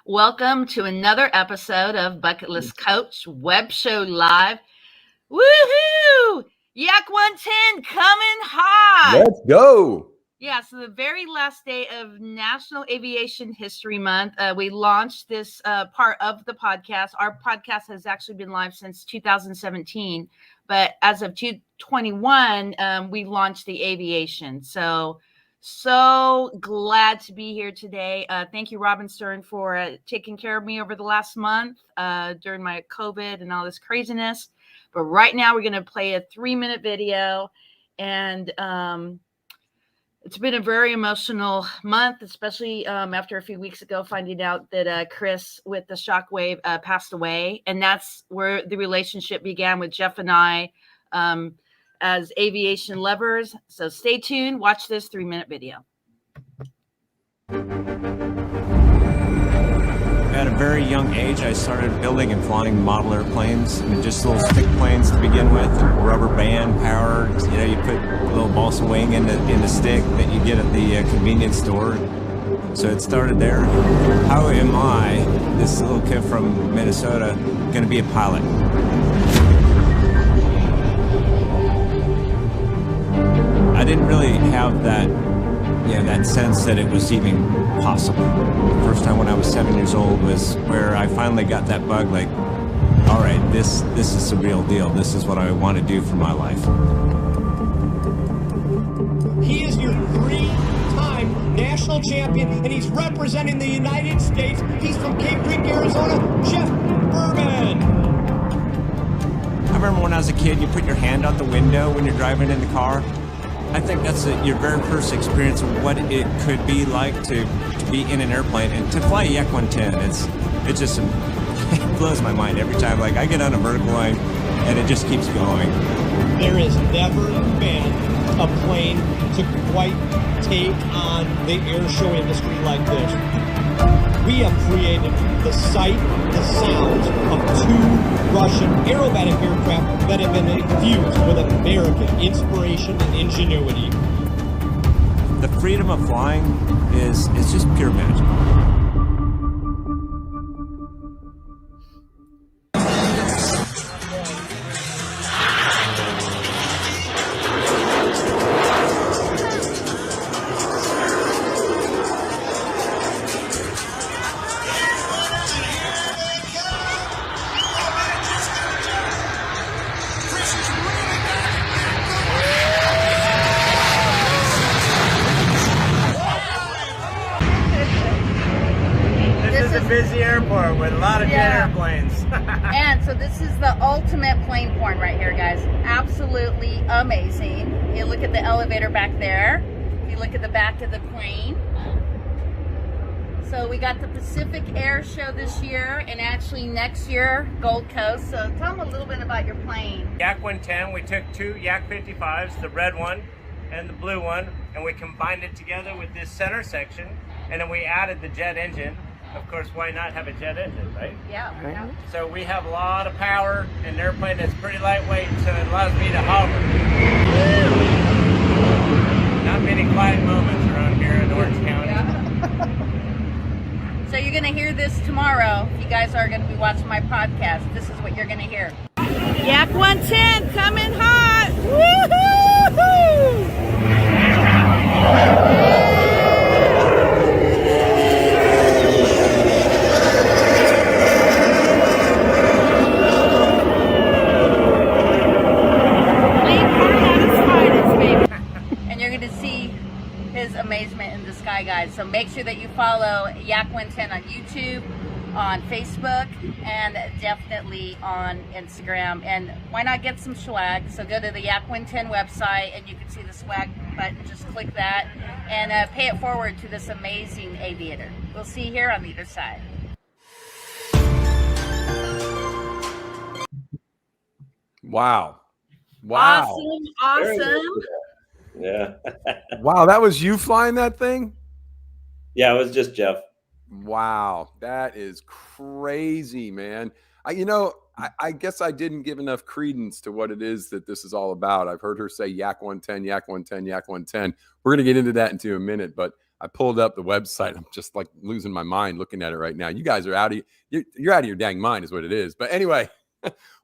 Welcome to another episode of Bucket List Coach Web Show Live. Woohoo! Yak 110 coming hot. Let's go. Yeah, so the very last day of National Aviation History Month, we launched this part of the podcast. Our podcast has actually been live since 2017, but as of 2021, we launched the aviation. So glad to be here today. Thank you, Robin Stern, for taking care of me over the last month during my COVID and all this craziness. But right now, we're going to play a 3-minute video, and it's been a very emotional month, especially after a few weeks ago finding out that Chris with the shockwave passed away. And that's where the relationship began with Jeff and I as aviation lovers. So stay tuned. Watch this 3-minute video. At a very young age, I started building and flying model airplanes. Just little stick planes to begin with, rubber band powered. You put a little balsa wing in the stick that you get at the convenience store. So it started there. How am I, this little kid from Minnesota, going to be a pilot? I didn't really have that sense that it was even possible. The first time when I was 7 years old was where I finally got that bug, like, all right, this is the real deal. This is what I want to do for my life. He is your 3-time national champion, and he's representing the United States. He's from Cave Creek, Arizona, Jeff Boerboon. I remember when I was a kid, you put your hand out the window when you're driving in the car. I think that's your very first experience of what it could be like to be in an airplane and to fly a Yak 110. It just it blows my mind every time. Like I get on a vertical line and it just keeps going. There has never been a plane to quite take on the air show industry like this. We have created the sight, the sounds of 2 Russian aerobatic aircraft that have been infused with American inspiration and ingenuity. The freedom of flying is just pure magic. Busy airport with a lot of jet airplanes. And so this is the ultimate plane porn right here, guys. Absolutely amazing. You look at the elevator back there. You look at the back of the plane. So we got the Pacific Air Show this year, and actually next year, Gold Coast. So tell them a little bit about your plane. Yak 110, we took 2 Yak 55s, the red one and the blue one, and we combined it together with this center section, and then we added the jet engine. Of course, why not have a jet engine, right? Yeah. So we have a lot of power in an airplane that's pretty lightweight, so it allows me to hover. Not many quiet moments around here in Orange County. Yeah. So you're going to hear this tomorrow. If you guys are going to be watching my podcast, this is what you're going to hear. Yak 110 coming hot. Woohoo! Amazement in the sky, guys. So make sure that you follow Yak 110 on YouTube, on Facebook, and definitely on Instagram. And why not get some swag? So go to the Yak 110 website and you can see the swag button. Just click that and pay it forward to this amazing aviator. We'll see you here on the other side. Wow. Awesome. Yeah. Wow, that was you flying that thing? Yeah, it was just Jeff. Wow, that is crazy, man. I guess I didn't give enough credence to what it is that this is all about. I've heard her say Yak 110, Yak 110, Yak 110. We're going to get into that into a minute, but I pulled up the website. I'm just like losing my mind looking at it right now. You guys are you're out of your dang mind is what it is. But anyway,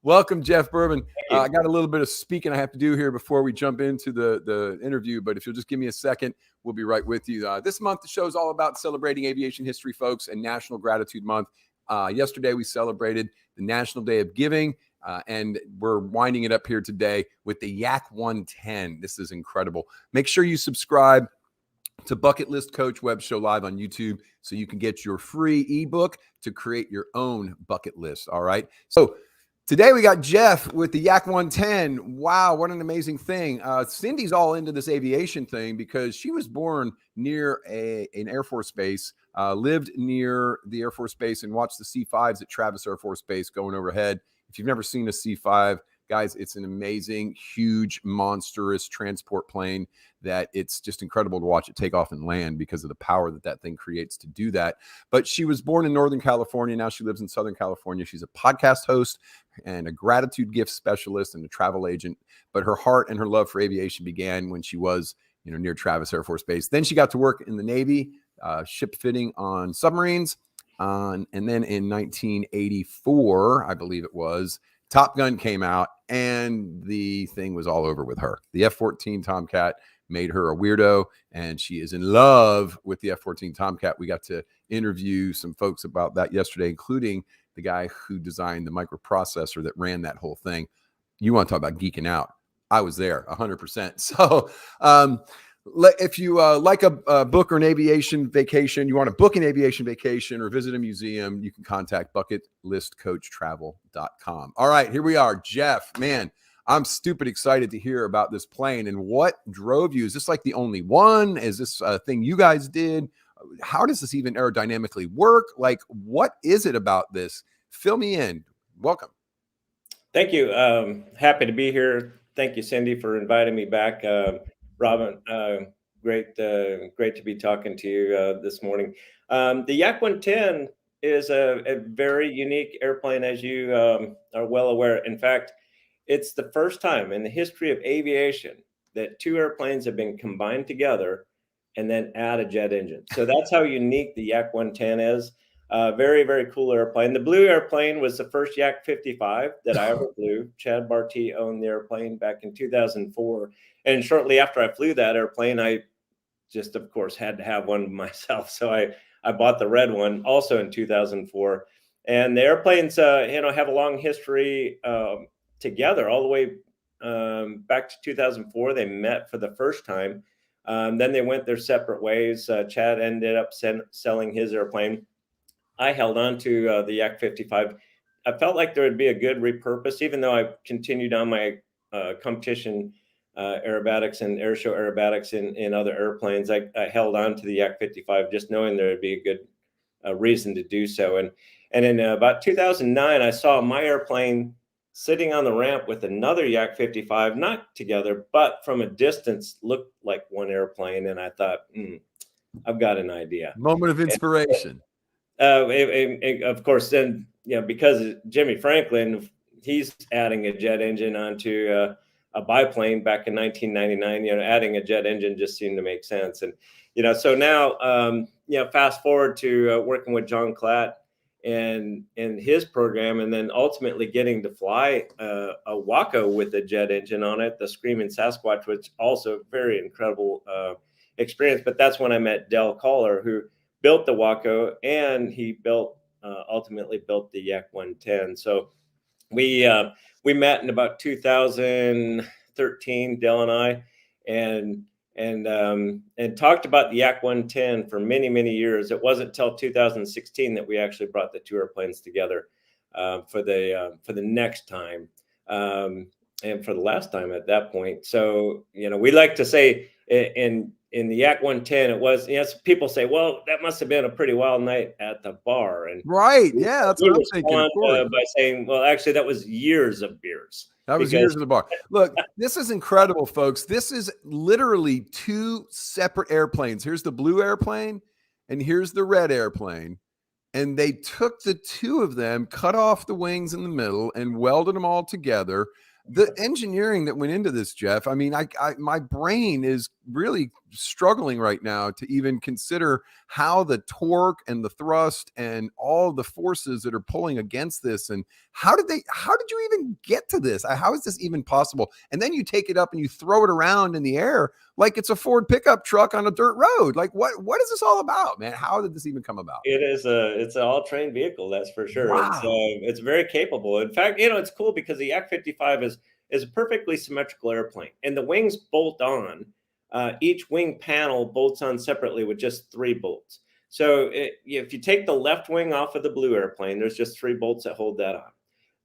welcome, Jeff Boerboon. I got a little bit of speaking I have to do here before we jump into the interview, but if you'll just give me a second, we'll be right with you. This month, the show is all about celebrating aviation history, folks, and National Gratitude Month. Yesterday, we celebrated the National Day of Giving, and we're winding it up here today with the Yak 110. This is incredible. Make sure you subscribe to Bucket List Coach Web Show Live on YouTube so you can get your free ebook to create your own bucket list. All right. So today we got Jeff with the Yak 110. Wow, what an amazing thing. Cindy's all into this aviation thing because she was born near an Air Force base, lived near the Air Force base, and watched the C-5s at Travis Air Force Base going overhead. If you've never seen a C-5, guys, it's an amazing, huge, monstrous transport plane that it's just incredible to watch it take off and land because of the power that thing creates to do that. But she was born in Northern California. Now she lives in Southern California. She's a podcast host and a gratitude gift specialist and a travel agent. But her heart and her love for aviation began when she was, near Travis Air Force Base. Then she got to work in the Navy, ship fitting on submarines. And then in 1984, I believe it was, Top Gun came out and the thing was all over with her. The F-14 Tomcat made her a weirdo, and she is in love with the F-14 Tomcat. We got to interview some folks about that yesterday, including the guy who designed the microprocessor that ran that whole thing. You want to talk about geeking out? I was there 100%. So if you like a book or an aviation vacation, you want to book an aviation vacation or visit a museum, you can contact bucketlistcoachtravel.com. All right, here we are. Jeff, man, I'm stupid excited to hear about this plane and what drove you. Is this like the only one? Is this a thing you guys did? How does this even aerodynamically work? Like, what is it about this? Fill me in. Welcome. Thank you. Happy to be here. Thank you, Cindy, for inviting me back. Robin, great to be talking to you this morning. The Yak 110 is a very unique airplane, as you are well aware. In fact, it's the first time in the history of aviation that two airplanes have been combined together and then add a jet engine. So that's how unique the Yak 110 is. Very, very cool airplane. The blue airplane was the first Yak 55 that I ever flew. Chad Barty owned the airplane back in 2004. And shortly after I flew that airplane, I just, of course, had to have one myself. So I bought the red one also in 2004. And the airplanes, have a long history together all the way back to 2004. They met for the first time. Then they went their separate ways. Chad ended up selling his airplane. I held on to the Yak 55. I felt like there would be a good repurpose, even though I continued on my competition aerobatics and airshow aerobatics in other airplanes. I held on to the Yak 55, just knowing there would be a good reason to do so. And in about 2009, I saw my airplane sitting on the ramp with another Yak 55, not together, but from a distance, looked like one airplane. And I thought, I've got an idea. Moment of inspiration. Of course, then, because Jimmy Franklin, he's adding a jet engine onto a biplane back in 1999, adding a jet engine just seemed to make sense. And, so now, fast forward to working with John Klatt and his program, and then ultimately getting to fly a Waco with a jet engine on it, the Screamin Sasquatch, which also very incredible experience. But that's when I met Del Collar, who built the Waco, and he ultimately built the Yak 110. So we met in about 2013, Del and I, and talked about the Yak 110 for many, many years. It wasn't until 2016 that we actually brought the two airplanes together for the next time and for the last time at that point. So we like to say in the Yak 110, it was, people say, well, that must have been a pretty wild night at the bar. And right. Yeah, that's what I'm thinking. By saying, well, actually, that was years of beers. That was years at the bar. Look, this is incredible, folks. This is literally two separate airplanes. Here's the blue airplane, and here's the red airplane. And they took the two of them, cut off the wings in the middle, and welded them all together. The engineering that went into this, Jeff, I mean, my brain is really struggling right now to even consider how the torque and the thrust and all the forces that are pulling against this, and how did you even get to this? How is this even possible? And then you take it up and you throw it around in the air like it's a Ford pickup truck on a dirt road. Like what is this all about, man? How did this even come about? It's an all-terrain vehicle, that's for sure. Wow. It's very capable. In fact, it's cool because the Yak 55 is a perfectly symmetrical airplane, and the wings bolt on. Each wing panel bolts on separately with just 3 bolts. So if you take the left wing off of the blue airplane, there's just 3 bolts that hold that on.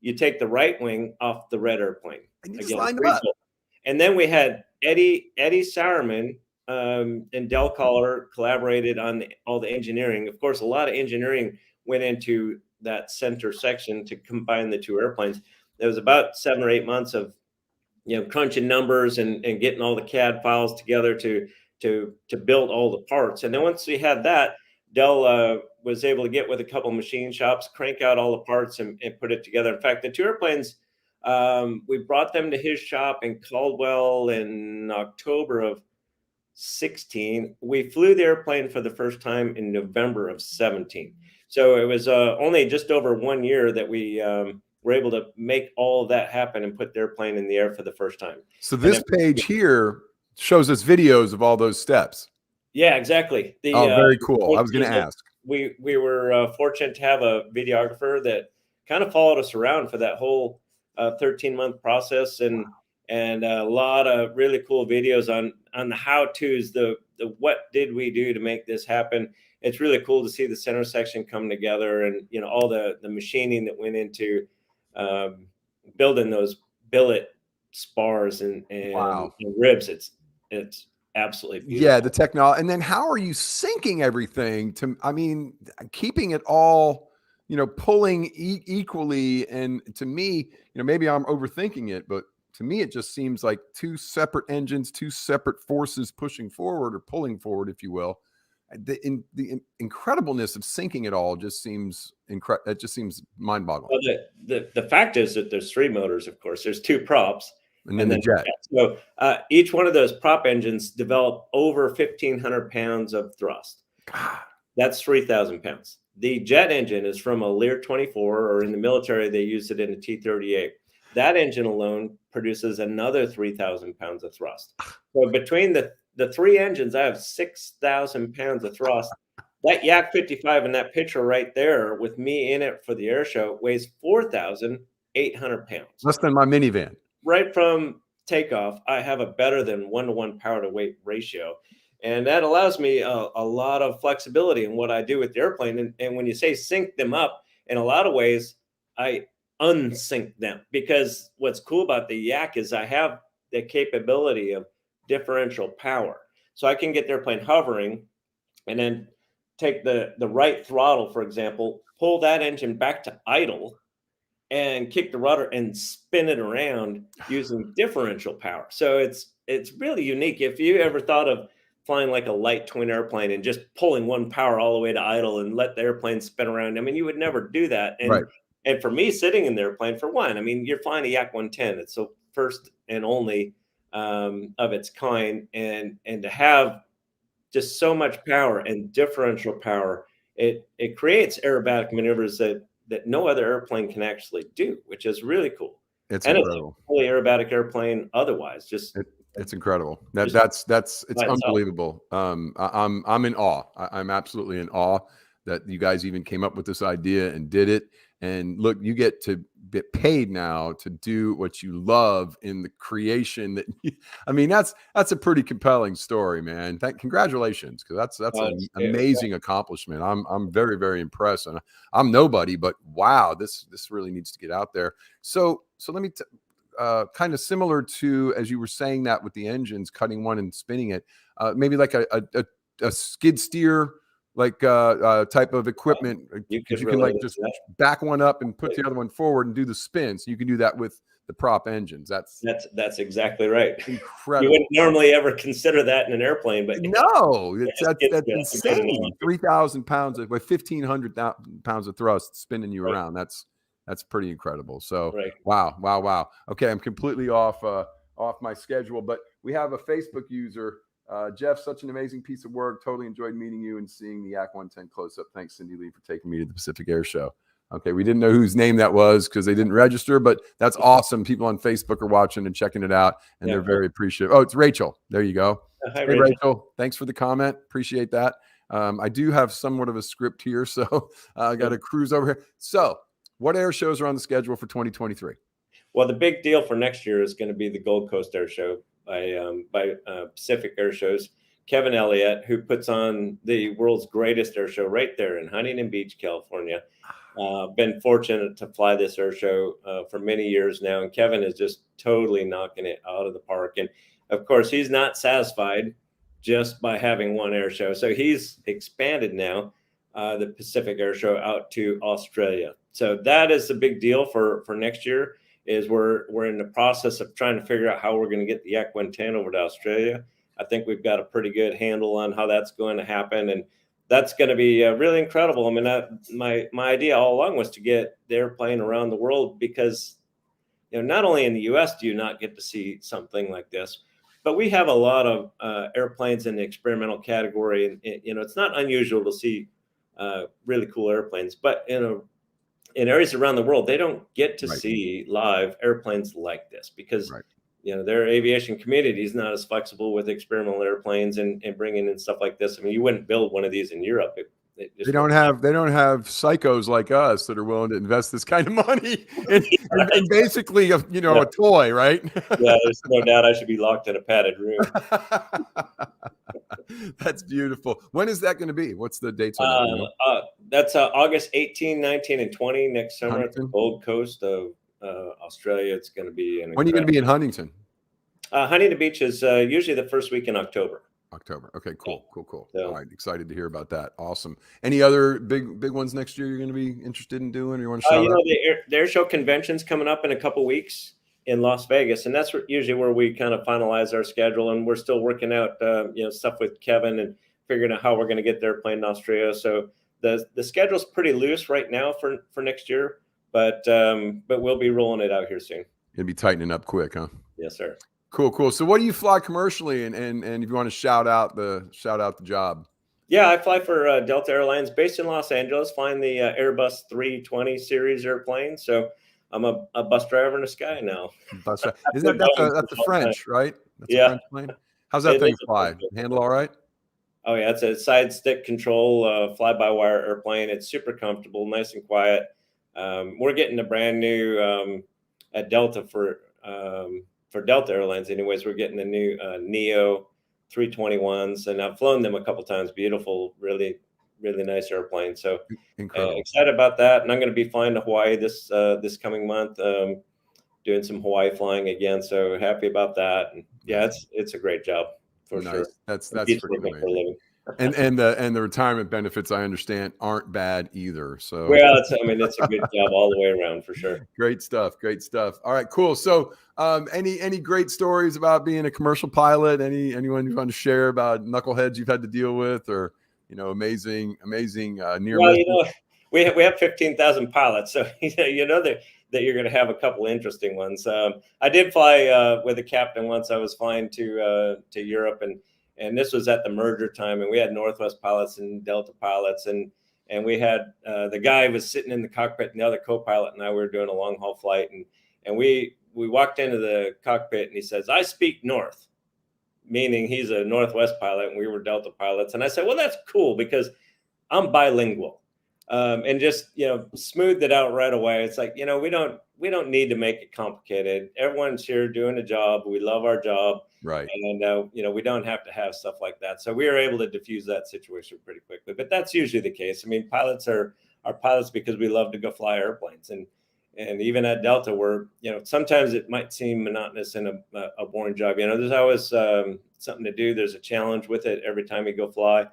You take the right wing off the red airplane. And you again, just line them 3 up. bolts. And then we had Eddie Sauerman and Del Collar collaborated on all the engineering. Of course, a lot of engineering went into that center section to combine the 2 airplanes. There was about 7 or 8 months of crunching numbers and getting all the CAD files together to build all the parts. And then once we had that, Del was able to get with a couple of machine shops, crank out all the parts and put it together. In fact, the 2 airplanes, we brought them to his shop in Caldwell in October of 16. We flew the airplane for the first time in November of 17. So it was only just over 1 year that we were able to make all of that happen and put the airplane in the air for the first time. So this page here shows us videos of all those steps. Yeah, exactly. Very cool. I was going to ask. We were fortunate to have a videographer that kind of followed us around for that whole 13-month process, and a lot of really cool videos on the how-tos, the what did we do to make this happen. It's really cool to see the center section come together, and all the machining that went into building those billet spars and wow. ribs. It's absolutely beautiful. Yeah, the technology. And then how are you syncing everything keeping it all, pulling equally? And to me, maybe I'm overthinking it, but to me, it just seems like 2 separate engines, 2 separate forces pushing forward or pulling forward, if you will. The incredibleness of syncing it all just seems incredible. It just seems mind-boggling. Well, the fact is that there's 3 motors, of course. There's 2 props. And then the jet. So each one of those prop engines develop over 1,500 pounds of thrust. God. That's 3,000 pounds. The jet engine is from a Lear 24, or in the military, they use it in a T-38. That engine alone produces another 3,000 pounds of thrust. So between the 3 engines, I have 6,000 pounds of thrust. That Yak 55 in that picture right there with me in it for the air show weighs 4,800 pounds. Less than my minivan. Right from takeoff, I have a better than 1-to-1 power to weight ratio. And that allows me a lot of flexibility in what I do with the airplane. And when you say sync them up, in a lot of ways, I unsync them, because what's cool about the Yak is I have the capability of differential power. So I can get the airplane hovering and then take the right throttle, for example, pull that engine back to idle and kick the rudder and spin it around using differential power. So it's really unique. If you ever thought of flying like a light twin airplane and just pulling one power all the way to idle and let the airplane spin around, you would never do that. And right. And for me, sitting in the airplane, for one, you're flying a Yak 110. It's the first and only of its kind, and to have just so much power and differential power, it creates aerobatic maneuvers that no other airplane can actually do, which is really cool. It's incredible. It's a fully aerobatic airplane otherwise. It's incredible. It's unbelievable. I'm in awe. I'm absolutely in awe that you guys even came up with this idea and did it. And look, you get to get paid now to do what you love in the creation that's a pretty compelling story, man. Congratulations, because that's an amazing accomplishment. I'm very, very impressed, and I'm nobody, but wow, this really needs to get out there. So let me kind of similar to, as you were saying that with the engines, cutting one and spinning it, maybe like a skid steer type of equipment. You can just back one up and put the other one forward and do the spin. So you can do that with the prop engines. That's exactly right. Incredible. You wouldn't normally ever consider that in an airplane, but no, that's insane. 3,000 pounds with 1,500 pounds of thrust spinning you around. That's pretty incredible. So wow. Okay, I'm completely off my schedule, but we have a Facebook user. Jeff, such an amazing piece of work. Totally enjoyed meeting you and seeing the Yak 110 close up. Thanks, Cindy Lee, for taking me to the Pacific Air Show. Okay, we didn't know whose name that was because they didn't register, but that's awesome. People on Facebook are watching and checking it out, and they're very appreciative. Oh, it's Rachel. There you go. Hi, hey, Rachel. Thanks for the comment. Appreciate that. I do have somewhat of a script here, so I got to cruise over here. So what air shows are on the schedule for 2023? Well, the big deal for next year is going to be the Gold Coast Air Show by Pacific Air Shows. Kevin Elliott, who puts on the world's greatest air show right there in Huntington Beach, California. Been fortunate to fly this air show for many years now, and Kevin is just totally knocking it out of the park. And of course, he's not satisfied just by having one air show, so he's expanded now the Pacific Air Show out to Australia. So that is the big deal for next year. Is we're in the process of trying to figure out how we're going to get the Yak 110 over to Australia. I think we've got a pretty good handle on how that's going to happen, and that's going to be really incredible. I mean, my idea all along was to get the airplane around the world because, not only in the U.S. do you not get to see something like this, but we have a lot of airplanes in the experimental category, and it's not unusual to see really cool airplanes, but in areas around the world, they don't get to see live airplanes like this because their aviation community is not as flexible with experimental airplanes and bringing in stuff like this. I mean, you wouldn't build one of these in Europe. They don't have psychos like us that are willing to invest this kind of money in basically a toy, right? Yeah, there's no doubt I should be locked in a padded room. That's beautiful. When is that going to be? What's the dates on that? That's August 18, 19, and 20 next summer at the Gold Coast of Australia. It's going to be. When are you going to be in Huntington? Huntington Beach is usually the first week in October. Okay, cool. So, all right, excited to hear about that. Awesome. Any other big ones next year you're going to be interested in doing? Or you want to shout out? The air show convention's coming up in a couple weeks in Las Vegas, and that's usually where we kind of finalize our schedule. And we're still working out stuff with Kevin and figuring out how we're going to get the airplane in Australia. So the schedule's pretty loose right now for next year, but we'll be rolling it out here soon. It'll be tightening up quick, huh? Yes, sir. Cool. So what do you fly commercially? And if you want to shout out the job. Yeah, I fly for Delta Airlines based in Los Angeles, flying the Airbus 320 series airplane. So I'm a bus driver in the sky now. That's the French, right? That's a French plane. How's that thing fly? Handle all right? Oh yeah, it's a side stick control fly-by-wire airplane. It's super comfortable, nice and quiet. We're getting a brand new at Delta for Delta Airlines. Anyways, we're getting the new Neo 321s, and I've flown them a couple times. Beautiful, really, really nice airplane. So excited about that. And I'm going to be flying to Hawaii this coming month, doing some Hawaii flying again. So happy about that. And yeah, it's a great job for sure. That's freaking amazing. And the retirement benefits, I understand, aren't bad either. So well, it's a good job all the way around for sure. Great stuff. All right, cool. So any great stories about being a commercial pilot? Anyone you want to share about knuckleheads you've had to deal with, or amazing near miss? We have 15,000 pilots, so that you're going to have a couple interesting ones. I did fly with a captain once. I was flying to Europe, and this was at the merger time, and we had Northwest pilots and Delta pilots, and we had the guy was sitting in the cockpit, and the other co-pilot and I were doing a long haul flight, and we walked into the cockpit, and he says, "I speak North," meaning he's a Northwest pilot, and we were Delta pilots. And I said, "Well, that's cool because I'm bilingual," and just smoothed it out right away. It's like we don't need to make it complicated. Everyone's here doing a job. We love our job. Right. And, we don't have to have stuff like that. So we were able to diffuse that situation pretty quickly. But that's usually the case. I mean, pilots are pilots because we love to go fly airplanes. And even at Delta, we're, sometimes it might seem monotonous and a boring job. There's always something to do. There's a challenge with it every time you go fly.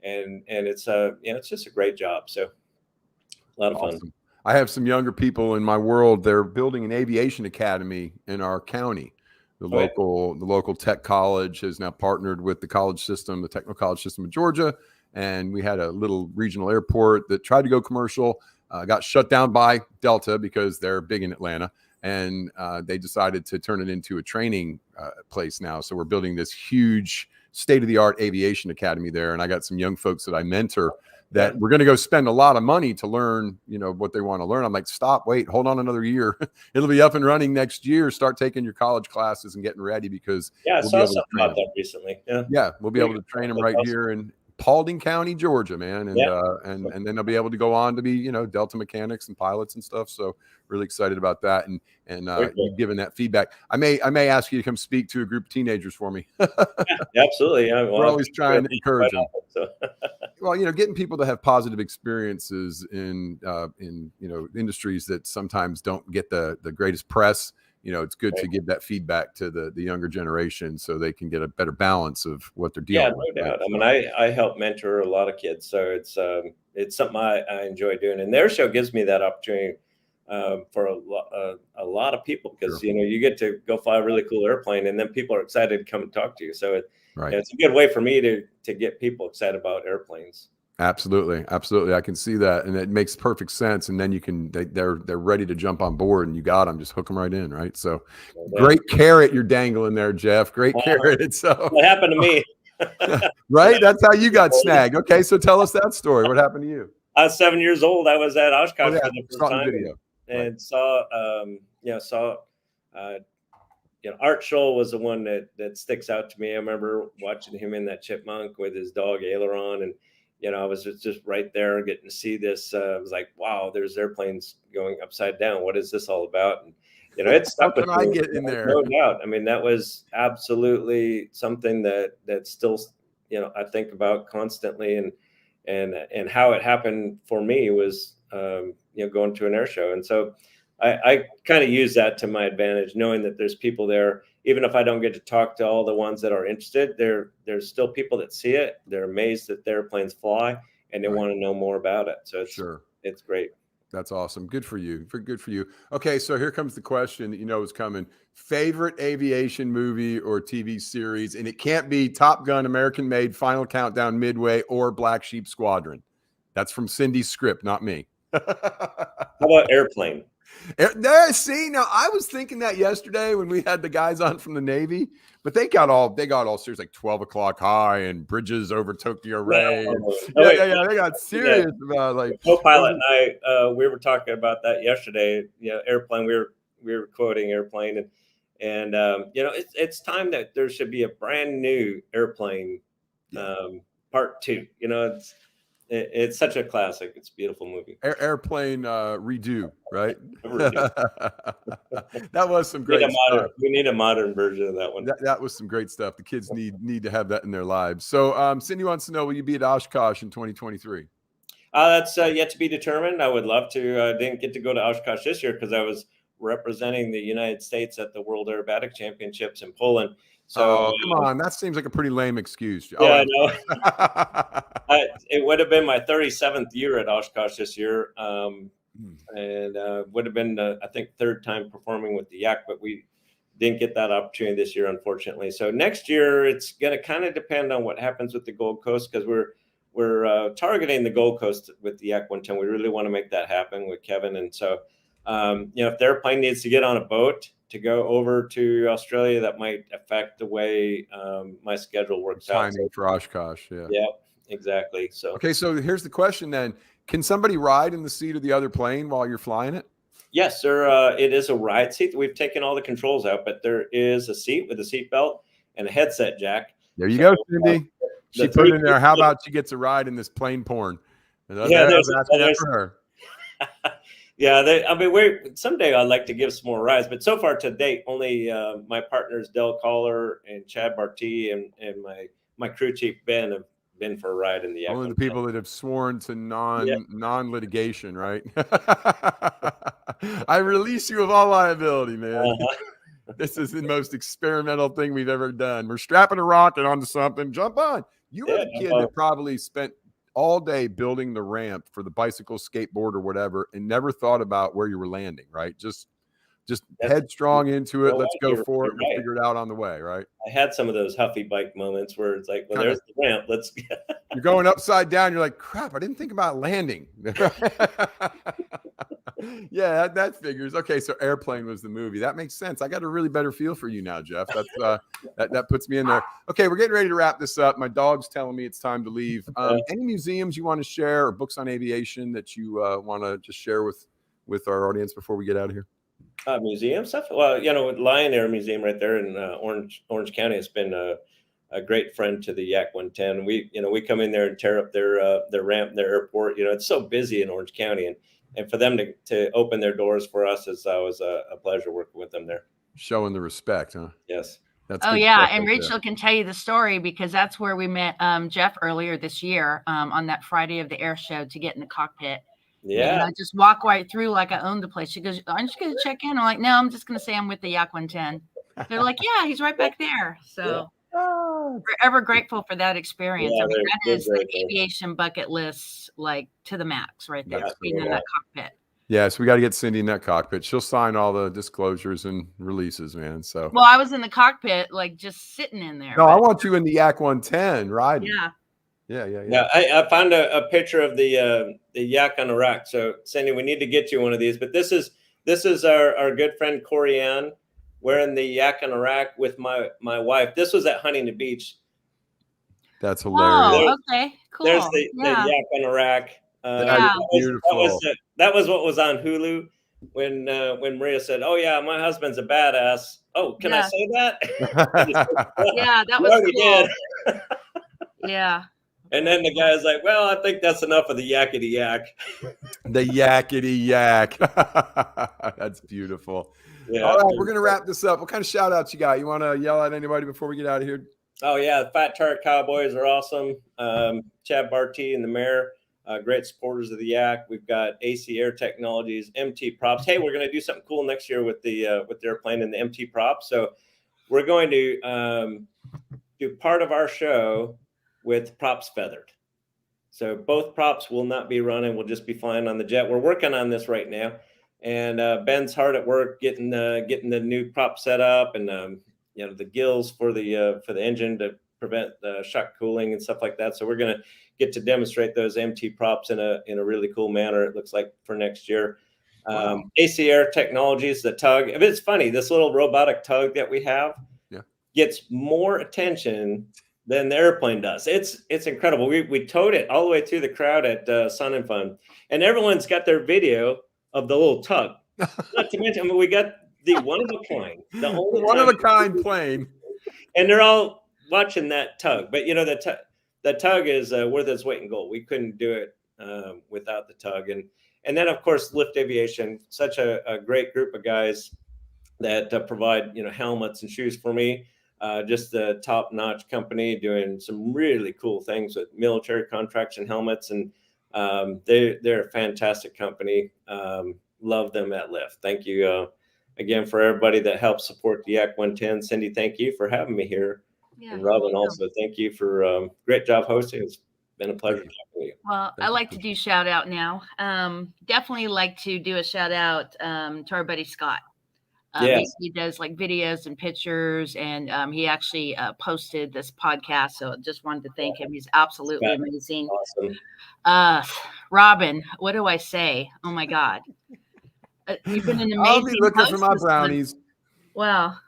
And it's, it's just a great job. So a lot of fun. I have some younger people in my world. They're building an aviation academy in our county. The local tech college has now partnered with the college system, the technical college system of Georgia. And we had a little regional airport that tried to go commercial, got shut down by Delta because they're big in Atlanta. And they decided to turn it into a training place now. So we're building this huge state-of-the-art aviation academy there, and I got some young folks that I mentor that we're going to go spend a lot of money to learn, what they want to learn. I'm like, stop, wait, hold on another year. It'll be up and running next year. Start taking your college classes and getting ready, because I saw something about that recently. Yeah, we'll be able to train them right here in Paulding County, Georgia, man. And and then they'll be able to go on to be, Delta mechanics and pilots and stuff. So really excited about that. And you've given that feedback. I may ask you to come speak to a group of teenagers for me. Absolutely. We're always trying to encourage them. Well, getting people to have positive experiences in industries that sometimes don't get the greatest press. It's good to give that feedback to the younger generation so they can get a better balance of what they're dealing with. Yeah, no doubt. I mean, I help mentor a lot of kids, so it's something I enjoy doing, and their show gives me that opportunity for a lot of people, because you get to go fly a really cool airplane, and then people are excited to come and talk to you. So it's a good way for me to get people excited about airplanes. Absolutely. I can see that, and it makes perfect sense. And then they're ready to jump on board, and you got them. Just hook them right in, right? So, great carrot you're dangling there, Jeff. Great carrot. So, what happened to me? Right? That's how you got snagged. Okay, so tell us that story. What happened to you? I was 7 years old. I was at Oshkosh for the first time, and saw Art Scholl was the one that sticks out to me. I remember watching him in that Chipmunk with his dog Aileron, and I was just right there getting to see this. I was like, wow, there's airplanes going upside down. What is this all about? And it's stuck with me. I get in there? No doubt. I mean, that was absolutely something that still, I think about constantly, and how it happened for me was, going to an air show. And so I kind of use that to my advantage, knowing that there's people there. Even if I don't get to talk to all the ones that are interested, there's still people that see it. They're amazed that their planes fly, and they want to know more about it. So it's great. That's awesome. Good for you. Good for you. Okay, so here comes the question that is coming. Favorite aviation movie or TV series, and it can't be Top Gun, American Made, Final Countdown, Midway, or Black Sheep Squadron. That's from Cindy's script, not me. How about Airplane? See, now I was thinking that yesterday when we had the guys on from the Navy, but they got all serious, like 12 O'Clock High and Bridges over Tokyo Ray. They got serious about like. Co-pilot and I, we were talking about that yesterday. Airplane. We were quoting Airplane, and it's time that there should be a brand new Airplane part 2. It's such a classic. It's a beautiful movie. Airplane redo, right? That was some great stuff. We need a modern version of that one. That was some great stuff. The kids need to have that in their lives. So Cindy wants to know, will you be at Oshkosh in 2023? That's yet to be determined. I would love to. I didn't get to go to Oshkosh this year because I was representing the United States at the World Aerobatic Championships in Poland. So come on, that seems like a pretty lame excuse. Yeah, I know. It would have been my 37th year at Oshkosh this year, and would have been I think third time performing with the Yak, but we didn't get that opportunity this year, unfortunately. So next year it's going to kind of depend on what happens with the Gold Coast, because we're targeting the Gold Coast with the Yak 110. We really want to make that happen with Kevin, and so if the airplane needs to get on a boat to go over to Australia, that might affect the way my schedule works out. Timing for Oshkosh, yeah, exactly. So okay, so here's the question then: can somebody ride in the seat of the other plane while you're flying it? Yes, sir. It is a ride seat. We've taken all the controls out, but there is a seat with a seat belt and a headset jack. There you go, Cindy. She put in there. How about she gets a ride in this plane porn? There's for her. Yeah, someday I'd like to give some more rides, but so far to date, only my partners Del Collar and Chad Barty and my crew chief Ben have been for a ride in the Yak. Only the people that have sworn to non-litigation, right? I release you of all liability, man. This is the most experimental thing we've ever done. We're strapping a rocket onto something. Jump on. You were the kid that probably spent all day building the ramp for the bicycle, skateboard, or whatever, and never thought about where you were landing, right? Just headstrong into it. Let's go for it. We'll figure it out on the way, right? I had some of those Huffy bike moments where it's like, well, there's the ramp. Let's. You're going upside down. You're like, crap, I didn't think about landing. Yeah, that figures. Okay, so Airplane was the movie. That makes sense. I got a really better feel for you now, Jeff. That's that puts me in there. Okay, we're getting ready to wrap this up. My dog's telling me it's time to leave. Any museums you want to share or books on aviation that you want to just share with our audience before we get out of here? Museum stuff. Well, Lion Air Museum right there in Orange County has been a great friend to the Yak 110. We come in there and tear up their ramp, their airport. It's so busy in Orange County, and for them to open their doors for us was a pleasure working with them there. Showing the respect, huh? Yes. That's and Rachel can tell you the story because that's where we met Jeff earlier this year on that Friday of the air show to get in the cockpit. Yeah. And I just walk right through like I owned the place. She goes, "Aren't you going to check in?" I'm like, "No, I'm just going to say I'm with the Yak 110." They're like, "Yeah, he's right back there." So we're ever grateful for that experience. Yeah, I mean, that is the grateful. aviation bucket list, like to the max right there, being in that cockpit. Yeah, so we got to get Cindy in that cockpit. She'll sign all the disclosures and releases, man. So well, I was in the cockpit, like just sitting in there. No, I want you in the Yak 110 riding. Yeah. Yeah, I found a picture of the Yak on the rack. So Cindy, we need to get you one of these. But this is our good friend Corey Ann wearing the Yak on the rack with my wife. This was at Huntington Beach. That's hilarious. Oh, okay, cool. There's the Yak on the rack. Beautiful. That was what was on Hulu when Maria said, "Oh yeah, my husband's a badass." Oh, can I say that? Yeah, that was cool. Did. Yeah. And then the guy's like, "Well, I think that's enough of the yakety yak." The yakety yak. That's beautiful. Yeah. All right, we're going to wrap this up. What kind of shout outs you got? You want to yell at anybody before we get out of here? Oh, yeah. The Fat Tart Cowboys are awesome. Chad Barty and the mayor, great supporters of the Yak. We've got AC Air Technologies, MT Props. Hey, we're going to do something cool next year with the airplane and the MT Props. So we're going to do part of our show with props feathered. So both props will not be running. We'll just be flying on the jet. We're working on this right now. And Ben's hard at work getting the new prop set up and the gills for the engine to prevent shock cooling and stuff like that. So we're going to get to demonstrate those MT props in a really cool manner. It looks like for next year. Wow. AC Air Technologies, the tug. It's funny, this little robotic tug that we have gets more attention than the airplane does. It's incredible. We towed it all the way through the crowd at Sun and Fun, and everyone's got their video of the little tug. Not to mention, we got the one of a kind, the only one of a kind plane, and they're all watching that tug. But the tug is worth its weight in gold. We couldn't do it without the tug, and then of course Lift Aviation, such a great group of guys that provide helmets and shoes for me. Just a top-notch company doing some really cool things with military contracts and helmets, and they're a fantastic company. Love them at Lyft. Thank you again for everybody that helps support the Yak 110. Cindy, thank you for having me here. Yeah, and Robin, also thank you for great job hosting. It's been a pleasure talking to you. Well, I like to do shout out now. Definitely like to do a shout out to our buddy Scott. He does like videos and pictures, and he actually posted this podcast. So just wanted to thank him. He's absolutely amazing. Awesome. Robin, what do I say? Oh my God. You've been an amazing I'll be looking for my brownies. Well,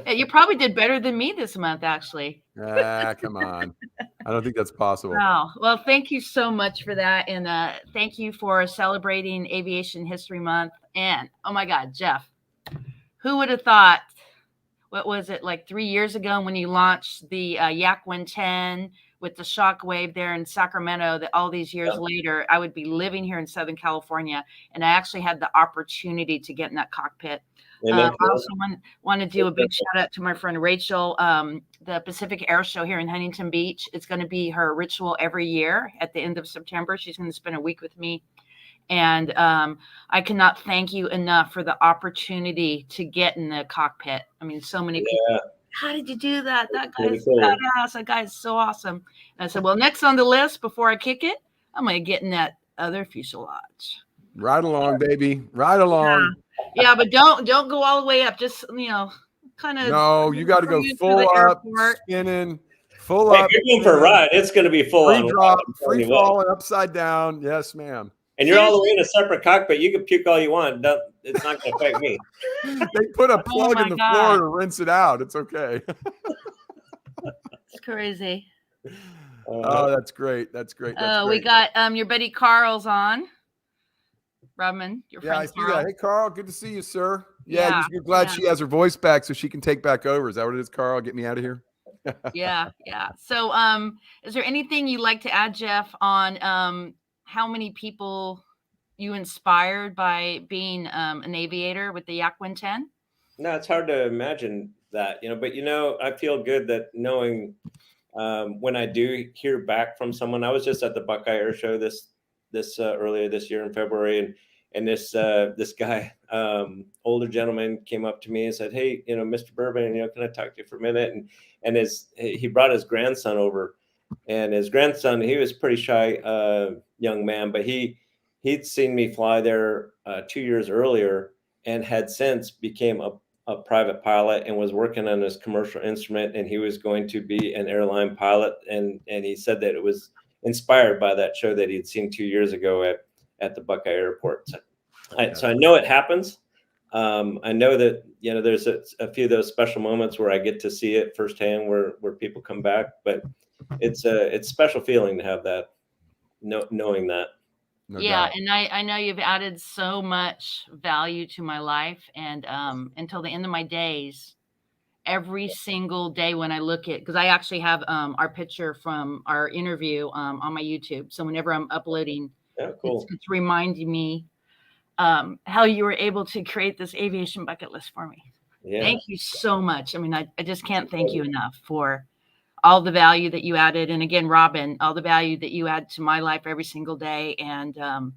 you probably did better than me this month, actually. Come on. I don't think that's possible. Wow. Well, thank you so much for that. And thank you for celebrating Aviation History Month. And oh my God, Jeff. Who would have thought, what was it, like 3 years ago when you launched the Yak 110 with the shockwave there in Sacramento, that all these years later, I would be living here in Southern California. And I actually had the opportunity to get in that cockpit. I also want to do a big shout out to my friend Rachel, the Pacific Air Show here in Huntington Beach. It's going to be her ritual every year at the end of September. She's going to spend a week with me. And I cannot thank you enough for the opportunity to get in the cockpit. I mean, so many people, how did you do that? That guy's badass. That guy is so awesome. And I said, well, next on the list before I kick it, I'm going to get in that other fuselage. Right along, baby. Right along. Yeah, but don't go all the way up. Just, kind of. No, you got to go full up, spinning, full up. You're going for a ride. It's going to be full on. Free falling upside down. Yes, ma'am. And you're all the way in a separate cockpit. You can puke all you want. It's not going to affect me. They put a plug in the floor to rinse it out. It's okay. It's crazy. Oh, that's great. That's great. That's great. We got your buddy Carl's on. Robin, your friend. I see that. Hey, Carl, good to see you, sir. Yeah, you're glad she has her voice back so she can take back over. Is that what it is, Carl? Get me out of here. Yeah. So, is there anything you'd like to add, Jeff, on how many people you inspired by being an aviator with the Yak 110? No, it's hard to imagine that, but I feel good that knowing when I do hear back from someone. I was just at the Buckeye Air Show this earlier this year in February, and this guy, older gentleman, came up to me and said, "Hey, Mr. Boerboon, can I talk to you for a minute?" And he brought his grandson over, and his grandson, he was a pretty shy young man, but he'd seen me fly there 2 years earlier and had since became a private pilot and was working on his commercial instrument, and he was going to be an airline pilot, and he said that it was inspired by that show that he'd seen 2 years ago at the Buckeye Airport. So I know it happens. I know that there's a few of those special moments where I get to see it firsthand, where people come back. But it's a special feeling to have that, knowing that. No Yeah, doubt. and I know you've added so much value to my life, and until the end of my days, every single day when I look at, because I actually have our picture from our interview on my YouTube. So whenever I'm uploading, Cool. it's reminding me how you were able to create this aviation bucket list for me. Yeah. Thank you so much. I mean, I just can't thank you enough for all the value that you added. And again, Robin, all the value that you add to my life every single day. And I'm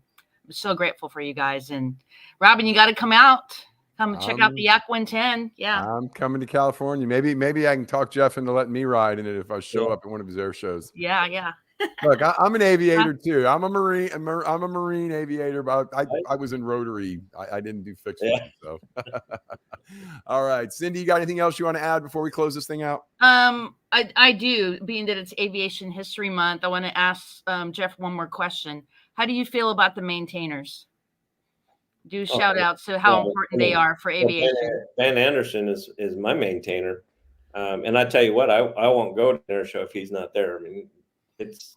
so grateful for you guys. And Robin, you got to come out. Come check out the Yak 110. Yeah. I'm coming to California. Maybe I can talk Jeff into letting me ride in it if I show up at one of his air shows. Yeah. Look, I'm an aviator too. I'm a marine aviator, but I was in rotary. I didn't do fixed wing, so. All right, Cindy, you got anything else you want to add before we close this thing out? I do. Being that it's Aviation History Month, I want to ask Jeff one more question. How do you feel about the maintainers? Do shout out to how important they are for aviation. Ben Anderson is my maintainer, and I tell you what, I won't go to an air show if he's not there. I mean, it's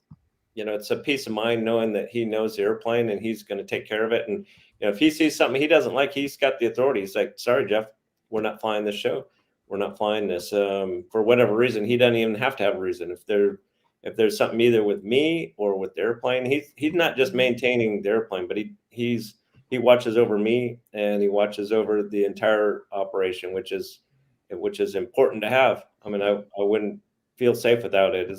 a peace of mind knowing that he knows the airplane and he's going to take care of it. And if he sees something he doesn't like, he's got the authority. He's like, "Sorry, Jeff, we're not flying this show. We're not flying this." For whatever reason, he doesn't even have to have a reason. If there's something either with me or with the airplane, he's not just maintaining the airplane, but he watches over me and he watches over the entire operation, which is important to have. I mean, I wouldn't feel safe without it.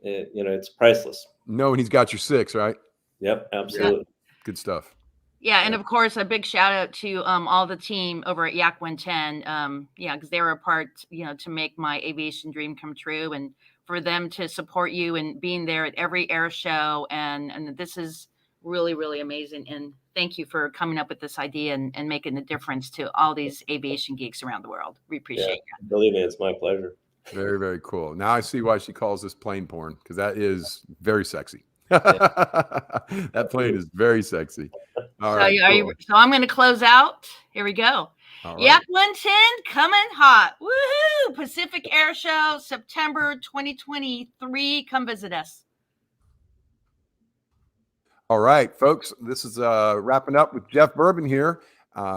It's priceless. No, and he's got your 6, right? Yep, absolutely. Good stuff. Yeah, and of course, a big shout out to all the team over at Yak 110. Because they were a part, to make my aviation dream come true, and for them to support you and being there at every air show, and this is really, really amazing. And thank you for coming up with this idea and making a difference to all these aviation geeks around the world. We appreciate you. Believe me, it's my pleasure. Very, very cool. Now I see why she calls this plane porn, because that is very sexy. That plane is very sexy. All right. So I'm going to close out. Here we go. Right. Yak 110 coming hot. Woohoo! Pacific Air Show, September 2023. Come visit us. All right, folks, this is wrapping up with Jeff Boerboon here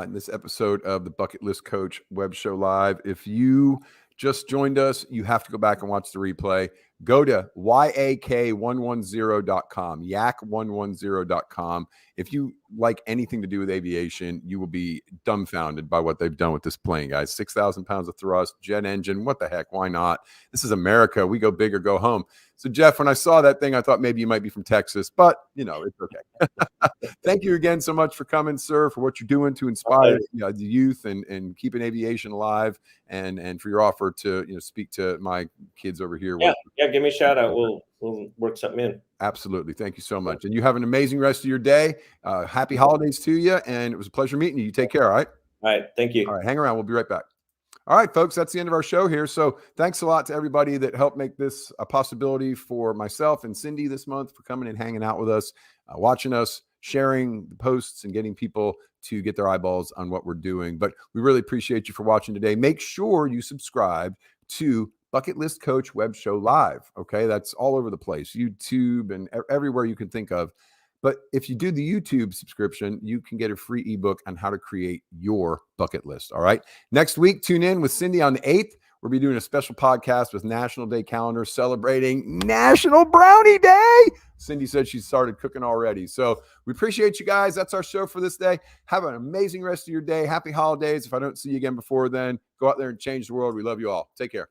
in this episode of the Bucket List Coach Web Show Live. If you just joined us, you have to go back and watch the replay. Go to yak110.com, yak110.com. If you like anything to do with aviation, you will be dumbfounded by what they've done with this plane, guys. 6,000 pounds of thrust, jet engine. What the heck? Why not? This is America. We go big or go home. So, Jeff, when I saw that thing, I thought maybe you might be from Texas, but, it's okay. Thank you again so much for coming, sir, for what you're doing to inspire the youth and keeping aviation alive, and for your offer to, speak to my kids over here. Yeah, give me a shout out. We'll work something in. Absolutely. Thank you so much. And you have an amazing rest of your day. Happy holidays to you. And it was a pleasure meeting you. You take care. All right. All right. Thank you. All right. Hang around. We'll be right back. All right, folks, that's the end of our show here. So thanks a lot to everybody that helped make this a possibility for myself and Cindy this month, for coming and hanging out with us, watching us, sharing the posts, and getting people to get their eyeballs on what we're doing. But we really appreciate you for watching today. Make sure you subscribe to Bucket List Coach Web Show Live. Okay, that's all over the place, YouTube and everywhere you can think of. But if you do the YouTube subscription, you can get a free ebook on how to create your bucket list. All right. Next week, tune in with Cindy on the 8th. We'll be doing a special podcast with National Day Calendar celebrating National Brownie Day. Cindy said she started cooking already. So we appreciate you guys. That's our show for this day. Have an amazing rest of your day. Happy holidays. If I don't see you again before then, go out there and change the world. We love you all. Take care.